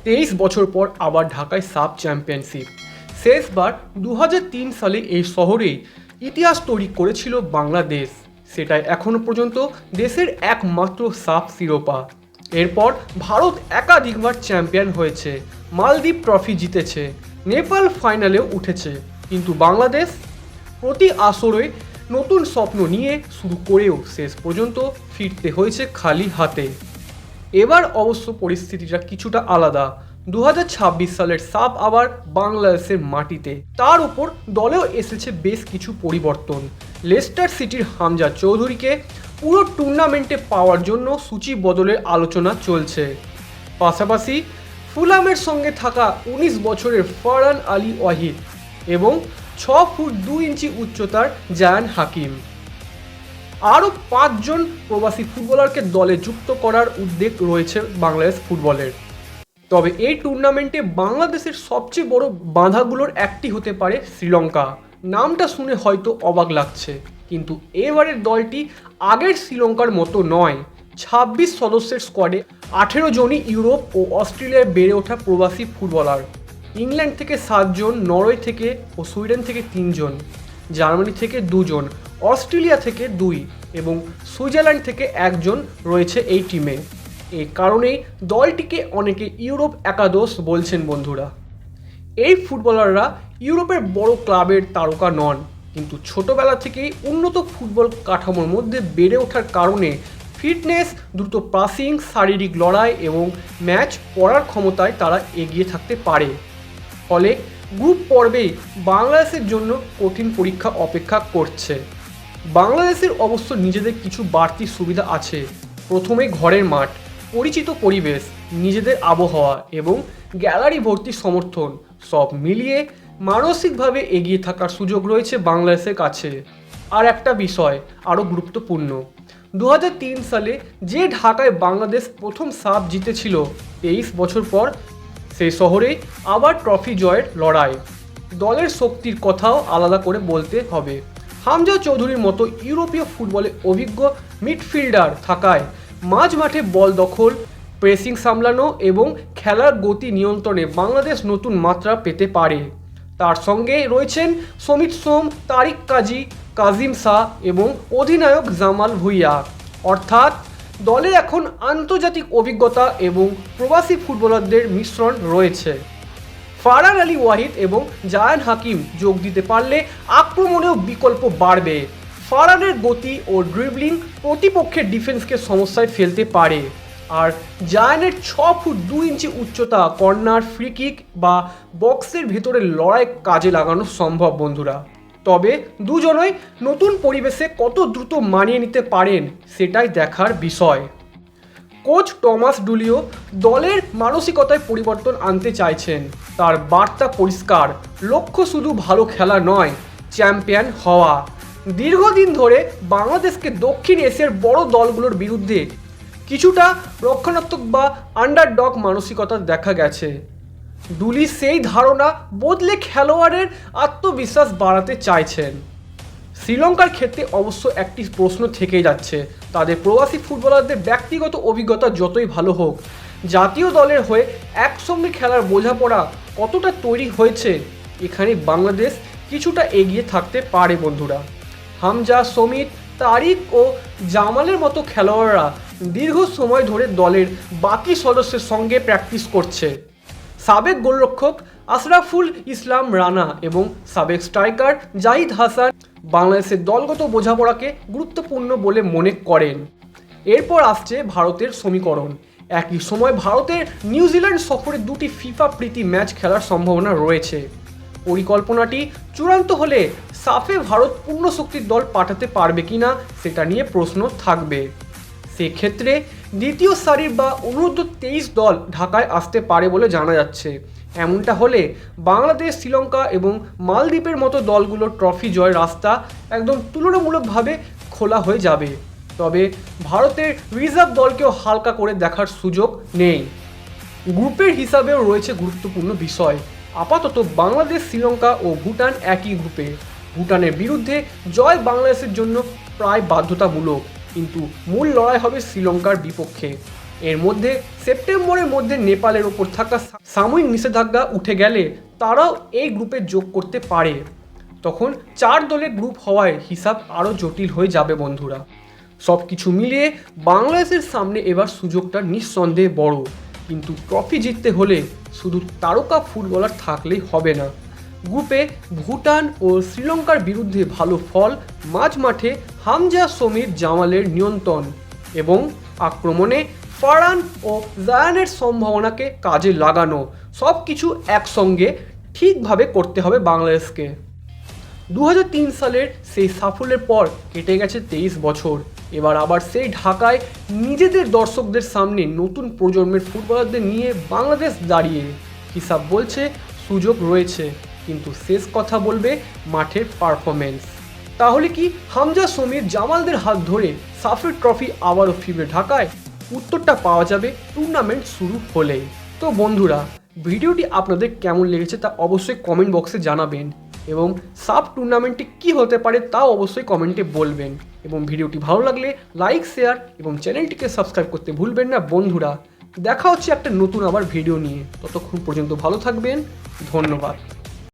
23 বছর পর আবার ঢাকায় সাব চ্যাম্পিয়নশিপ। শেষবার 2003 সালে এই শহরেই ইতিহাস তৈরি করেছিল বাংলাদেশ। সেটাই এখনও পর্যন্ত দেশের একমাত্র সাব শিরোপা। এরপর ভারত একাধিকবার চ্যাম্পিয়ন হয়েছে, মালদ্বীপ ট্রফি জিতেছে, নেপাল ফাইনালেও উঠেছে, কিন্তু বাংলাদেশ প্রতি আসরে নতুন স্বপ্ন নিয়ে শুরু করেও শেষ পর্যন্ত ফিরতে হয়েছে খালি হাতে। এবার অবশ্য পরিস্থিতিটা কিছুটা আলাদা। 2026 সালের সাব আবার বাংলাদেশের মাটিতে, তার উপর দলেও এসেছে বেশ কিছু পরিবর্তন। লেস্টার সিটির হামজা চৌধুরীকে পুরো টুর্নামেন্টে পাওয়ার জন্য সূচি বদলের আলোচনা চলছে। পাশাপাশি ফুলামের সঙ্গে থাকা 19 বছরের ফারহান আলী ওয়াহিদ এবং 6 ফুট 2 ইঞ্চি উচ্চতার জায়ান হাকিম, আরও 5 জন প্রবাসী ফুটবলারকে দলে যুক্ত করার উদ্যোগ রয়েছে বাংলাদেশ ফুটবলের। তবে এই টুর্নামেন্টে বাংলাদেশের সবচেয়ে বড় বাধাগুলোর একটি হতে পারে শ্রীলঙ্কা। নামটা শুনে হয়তো অবাক লাগছে, কিন্তু এবারের দলটি আগের শ্রীলঙ্কার মতো নয়। 26 সদস্যের স্কোয়াডে 18 জনই ইউরোপ ও অস্ট্রেলিয়ায় বেড়ে ওঠা প্রবাসী ফুটবলার। ইংল্যান্ড থেকে 7 জন, নরওয়ে থেকে ও সুইডেন থেকে 3 জন, জার্মানি থেকে 2 জন, অস্ট্রেলিয়া থেকে 2 এবং সুইজারল্যান্ড থেকে 1 জন রয়েছে এই টিমে। এই কারণেই দলটিকে অনেকে ইউরোপ একাদশ বলছেন বন্ধুরা। এই ফুটবলাররা ইউরোপের বড় ক্লাবের তারকা নন, কিন্তু ছোটবেলা থেকেই উন্নত ফুটবল কাঠামোর মধ্যে বেড়ে ওঠার কারণে ফিটনেস, দ্রুত পাসিং, শারীরিক লড়াই এবং ম্যাচ পড়ার ক্ষমতায় তারা এগিয়ে থাকতে পারে। ফলে গ্রুপ পর্বেই বাংলাদেশের জন্য কঠিন পরীক্ষা অপেক্ষা করছে। বাংলাদেশের অবশ্য নিজেদের কিছু বাড়তি সুবিধা আছে। প্রথমে ঘরের মাঠ, পরিচিত পরিবেশ, নিজেদের আবহাওয়া এবং গ্যালারি ভর্তি সমর্থন, সব মিলিয়ে মানসিকভাবে এগিয়ে থাকার সুযোগ রয়েছে বাংলাদেশের কাছে। আর একটা বিষয় আরও গুরুত্বপূর্ণ, 2003 সালে যে ঢাকায় বাংলাদেশ প্রথম সাব জিতেছিল, 23 বছর পর সেই শহরে আবার ট্রফি জয়ের লড়াই। দলের শক্তির কথাও আলাদা করে বলতে হবে। হামজা চৌধুরীর মতো ইউরোপীয় ফুটবলে অভিজ্ঞ মিডফিল্ডার থাকায় মাঝ মাঠে বল দখল, প্রেসিং সামলানো এবং খেলার গতি নিয়ন্ত্রণে বাংলাদেশ নতুন মাত্রা পেতে পারে। তার সঙ্গে রয়েছেন সমিত সোম, তারিক কাজী, কাজিম শাহ এবং অধিনায়ক জামাল ভুঁইয়া। অর্থাৎ দলে এখন আন্তর্জাতিক অভিজ্ঞতা এবং প্রবাসী ফুটবলারদের মিশ্রণ রয়েছে। ফারহান আলী ওয়াহিদ এবং জায়ান হাকিম যোগ দিতে পারলে আক্রমণেও বিকল্প বাড়বে। ফারহানের গতি ও ড্রিবলিং প্রতিপক্ষের ডিফেন্সকে সমস্যায় ফেলতে পারে, আর জায়ানের 6 ফুট 2 ইঞ্চি উচ্চতা কর্নার, ফ্রি কিক বা বক্সের ভেতরে লড়াই কাজে লাগানো সম্ভব বন্ধুরা। তবে দুজনই নতুন পরিবেশে কত দ্রুত মানিয়ে নিতে পারেন সেটাই দেখার বিষয়। কোচ টমাস ডুলিও দলের মানসিকতায় পরিবর্তন আনতে চাইছেন। তার বার্তা পরিষ্কার, লক্ষ্য শুধু ভালো খেলা নয়, চ্যাম্পিয়ন হওয়া। দীর্ঘদিন ধরে বাংলাদেশকে দক্ষিণ এশিয়ার বড় দলগুলোর বিরুদ্ধে কিছুটা রক্ষণাত্মক বা আন্ডারডগ মানসিকতা দেখা গেছে। ডুলি সেই ধারণা বদলে খেলোয়াড়ের আত্মবিশ্বাস বাড়াতে চাইছেন। শ্রীলঙ্কার ক্ষেত্রে অবশ্য একটি প্রশ্ন থেকেই যাচ্ছে, তাদের প্রবাসী ফুটবলারদের ব্যক্তিগত অভিজ্ঞতা যতই ভালো হোক, জাতীয় দলের হয়ে একসঙ্গে খেলার বোঝাপড়া কতটা তৈরি হয়েছে, এখানে বাংলাদেশ কিছুটা এগিয়ে থাকতে পারে বন্ধুরা। হামজা, সমিত, তারিক ও জামালের মতো খেলোয়াড়রা দীর্ঘ সময় ধরে দলের বাকি সদস্যের সঙ্গে প্র্যাকটিস করছে। সাবেক গোলরক্ষক আশরাফুল ইসলাম রানা এবং সাবেক স্ট্রাইকার জাহিদ হাসান বাংলাদেশের দলগত বোঝাপড়াকে গুরুত্বপূর্ণ বলে মনে করেন। এরপর আসছে ভারতের সমীকরণ। একই সময় ভারতের নিউজিল্যান্ড সফরে 2টি ফিফা প্রীতি ম্যাচ খেলার সম্ভাবনা রয়েছে। পরিকল্পনাটি চূড়ান্ত হলে সাফে ভারত পূর্ণ শক্তির দল পাঠাতে পারবে কিনা সেটা নিয়ে প্রশ্ন থাকবে। সেক্ষেত্রে দ্বিতীয় সারির বা অনূর্ধ্ব-23 দল ঢাকায় আসতে পারে বলে জানা যাচ্ছে। এমনটা হলে বাংলাদেশ, শ্রীলঙ্কা এবং মালদ্বীপের মতো দলগুলোর ট্রফি জয়ের রাস্তা একদম তুলনামূলকভাবে খোলা হয়ে যাবে। তবে ভারতের রিজার্ভ দলকেও হালকা করে দেখার সুযোগ নেই। গ্রুপের হিসাবেও রয়েছে গুরুত্বপূর্ণ বিষয়। আপাতত বাংলাদেশ, শ্রীলঙ্কা ও ভুটান একই গ্রুপে। ভুটানের বিরুদ্ধে জয় বাংলাদেশের জন্য প্রায় বাধ্যতামূলক, কিন্তু মূল লড়াই হবে শ্রীলঙ্কার বিপক্ষে। এর মধ্যে সেপ্টেম্বরের মধ্যে নেপালের ওপর থাকা সাময়িক নিষেধাজ্ঞা উঠে গেলে তারাও এই গ্রুপে যোগ করতে পারে। তখন 4 দলের গ্রুপ হওয়ায় হিসাব আরও জটিল হয়ে যাবে বন্ধুরা। সব কিছু মিলিয়ে বাংলাদেশের সামনে এবার সুযোগটা নিঃসন্দেহে বড়, কিন্তু ট্রফি জিততে হলে শুধু তারকা ফুটবলার থাকলেই হবে না। গ্রুপে ভুটান ও শ্রীলঙ্কার বিরুদ্ধে ভালো ফল, মাঝ মাঠে হামজা সমীর জামালের নিয়ন্ত্রণ এবং আক্রমণে ফারহান ও জায়ানের সম্ভাবনাকে কাজে লাগানো, সব কিছু একসঙ্গে ঠিকভাবে করতে হবে বাংলাদেশকে। 2003 সালের সেই সাফল্যের পর কেটে গেছে 23 বছর। এবার আবার সেই ঢাকায় নিজেদের দর্শকদের সামনে নতুন প্রজন্মের ফুটবলারদের নিয়ে বাংলাদেশ দাঁড়িয়ে। হিসাব বলছে সুযোগ রয়েছে, কিন্তু শেষ কথা বলবে মাঠের পারফরমেন্স। তাহলে কি হামজা সমীর জামালদের হাত ধরে সাফের ট্রফি আবারও ফিরবে ঢাকায়? উত্তরটা পাওয়া যাবে টুর্নামেন্ট শুরু হলেই। তো বন্ধুরা, ভিডিওটি আপনাদের কেমন লেগেছে তা অবশ্যই কমেন্ট বক্সে জানাবেন, এবং সাফ টুর্নামেন্টে কী হতে পারে তাও অবশ্যই কমেন্টে বলবেন। এবং ভিডিওটি ভালো লাগলে লাইক, শেয়ার এবং চ্যানেলটিকে সাবস্ক্রাইব করতে ভুলবেন না বন্ধুরা। দেখা হচ্ছে একটা নতুন আবার ভিডিও নিয়ে। ততক্ষণ পর্যন্ত ভালো থাকবেন, ধন্যবাদ।